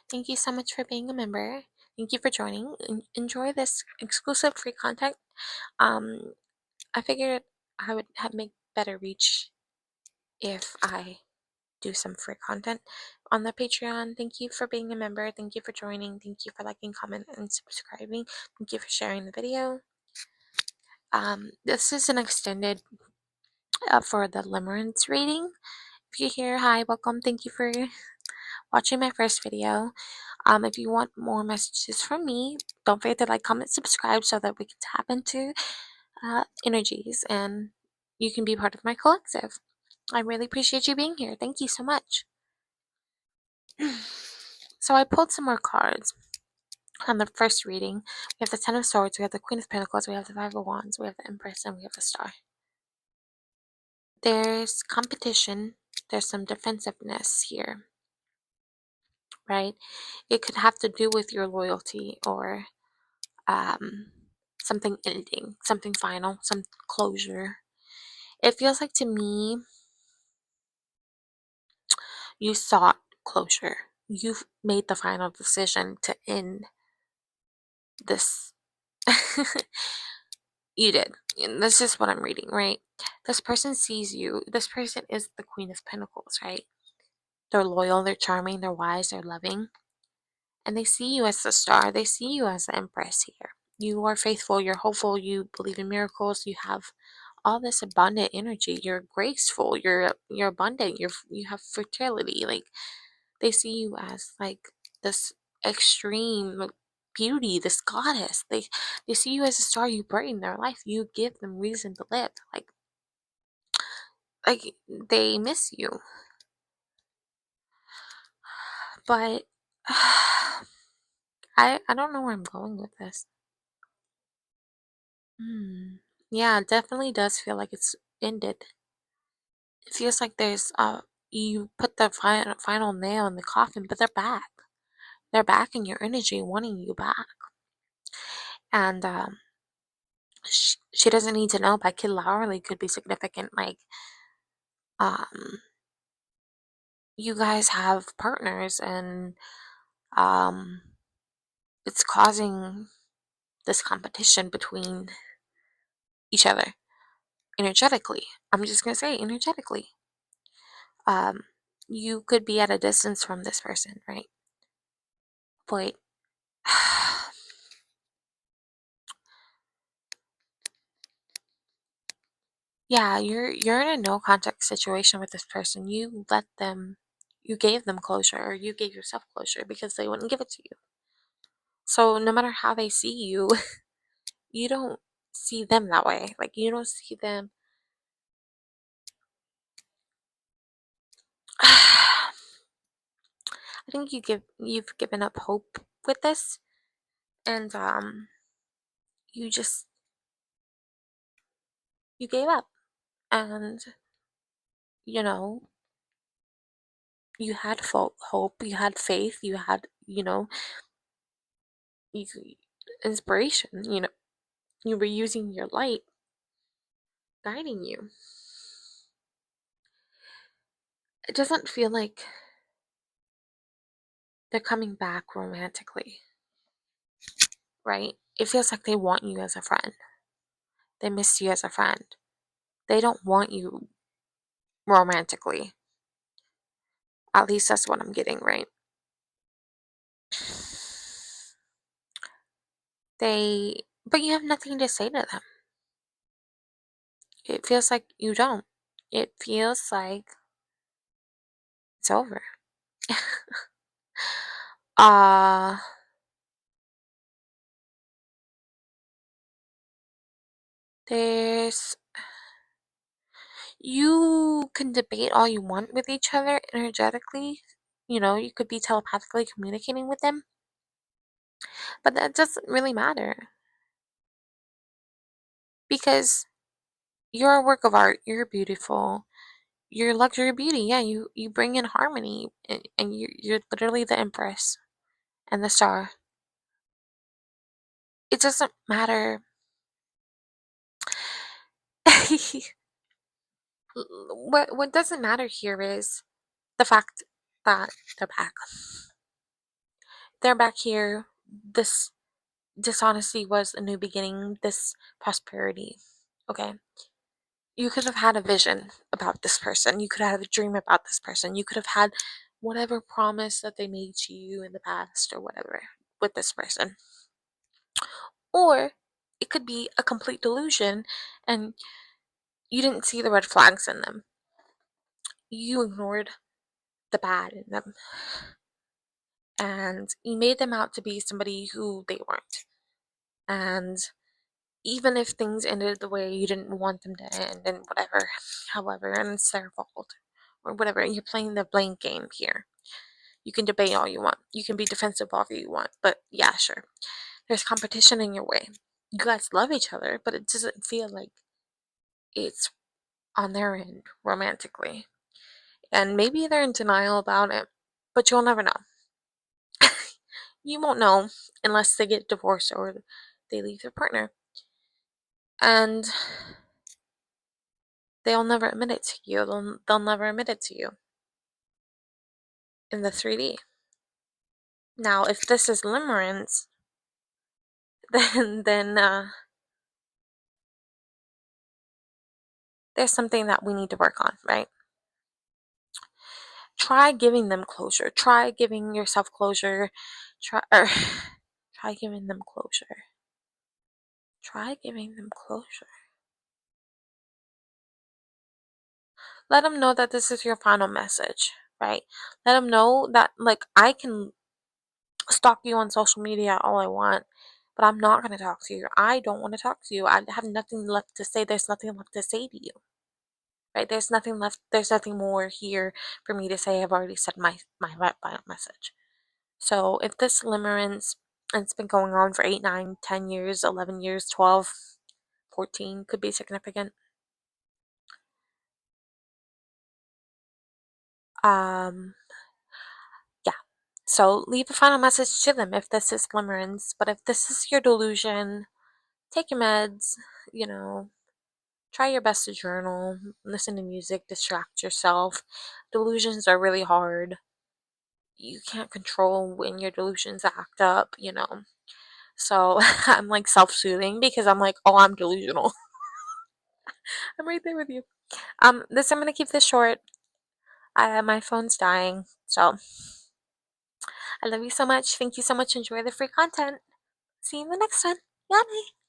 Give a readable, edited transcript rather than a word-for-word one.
Thank you so much for being a member. Thank you for joining. Enjoy this exclusive free content. Um, I figured I would have make better reach if I do some free content on the Patreon. Thank you for being a member. Thank you for joining. Thank you for liking, comment, and subscribing. Thank you for sharing the video. This is an extended for the Limerence reading. If you're here, hi, welcome. Thank you for watching my first video. If you want more messages from me, don't forget to like, comment, subscribe so that we can tap into energies and you can be part of my collective. I really appreciate you being here. Thank you so much. So I pulled some more cards on the first reading. We have the Ten of Swords, we have the Queen of Pentacles, we have the Five of Wands, we have the Empress, and we have the Star. There's competition, there's some defensiveness here, right? It could have to do with your loyalty or something ending, something final, some closure. It feels like to me you sought closure. You've made the final decision to end this. You did. And this is what I'm reading, right? This person sees you. This person is the Queen of Pentacles, right? They're loyal, they're charming, they're wise, they're loving. And they see you as the star. They see you as the Empress here. You are faithful, you're hopeful, you believe in miracles, you have all this abundant energy. You're graceful, you're abundant, you have fertility. Like they see you as like this extreme beauty, this goddess. They see you as a star, you brighten their life, you give them reason to live. Like they miss you. But I don't know where I'm going with this. Yeah, it definitely does feel like it's ended. It feels like there's you put the final nail in the coffin, but they're back. They're back in your energy, wanting you back. And she doesn't need to know, but Kid Lowerly could be significant. Like, um, you guys have partners, and um, it's causing this competition between each other energetically. I'm just gonna say energetically. Um, you could be at a distance from this person, right? But yeah, you're in a no contact situation with this person. You gave them closure, or you gave yourself closure because they wouldn't give it to you. So no matter how they see you, you don't see them that way. Like you don't see them. I think you've given up hope with this, and you just you gave up, and you know you had hope, you had faith, you had you, inspiration. You were using your light guiding you. It doesn't feel like they're coming back romantically, right? It feels like they want you as a friend. They miss you as a friend. They don't want you romantically. At least that's what I'm getting, right? But you have nothing to say to them. It feels like you don't. It feels like it's over. Uh, there's, you can debate all you want with each other energetically. You could be telepathically communicating with them, but that doesn't really matter because you're a work of art. You're beautiful. You're luxury beauty. Yeah, you bring in harmony, and you're literally the Empress and the Star. It doesn't matter. What doesn't matter here is the fact that they're back. they're back here. This dishonesty was a new beginning, this prosperity. Okay. You could have had a vision about this person. You could have had a dream about this person. You could have had whatever promise that they made to you in the past or whatever with this person. Or it could be a complete delusion and you didn't see the red flags in them. You ignored the bad in them. And you made them out to be somebody who they weren't. And even if things ended the way you didn't want them to end and whatever, however, and it's their fault or whatever, you're playing the blame game here. You can debate all you want. You can be defensive all you want. But yeah, sure. There's competition in your way. You guys love each other, but it doesn't feel like it's on their end romantically. And maybe they're in denial about it, but you'll never know. You won't know unless they get divorced or they leave their partner. And they'll never admit it to you. They'll never admit it to you in the 3D. Now, if this is limerence, then there's something that we need to work on, right? Try giving them closure. Try giving yourself closure. Try giving them closure. Try giving them closure. Let them know that this is your final message, right? Let them know that, like, I can stalk you on social media all I want, but I'm not going to talk to you. I don't want to talk to you. I have nothing left to say. There's nothing left to say to you, right? There's nothing left. There's nothing more here for me to say. I've already said my final message. So if this limerence, and it's been going on for 8, 9, 10 years, 11 years, 12, 14, could be significant. Yeah. So leave a final message to them if this is limerence. But if this is your delusion, take your meds, you know, try your best to journal, listen to music, distract yourself. Delusions are really hard. You can't control when your delusions act up, you know. So I'm like self-soothing because I'm like, oh, I'm delusional. I'm right there with you. I'm gonna keep this short. My phone's dying, so I love you so much. Thank you so much. Enjoy the free content. See you in the next one. Bye.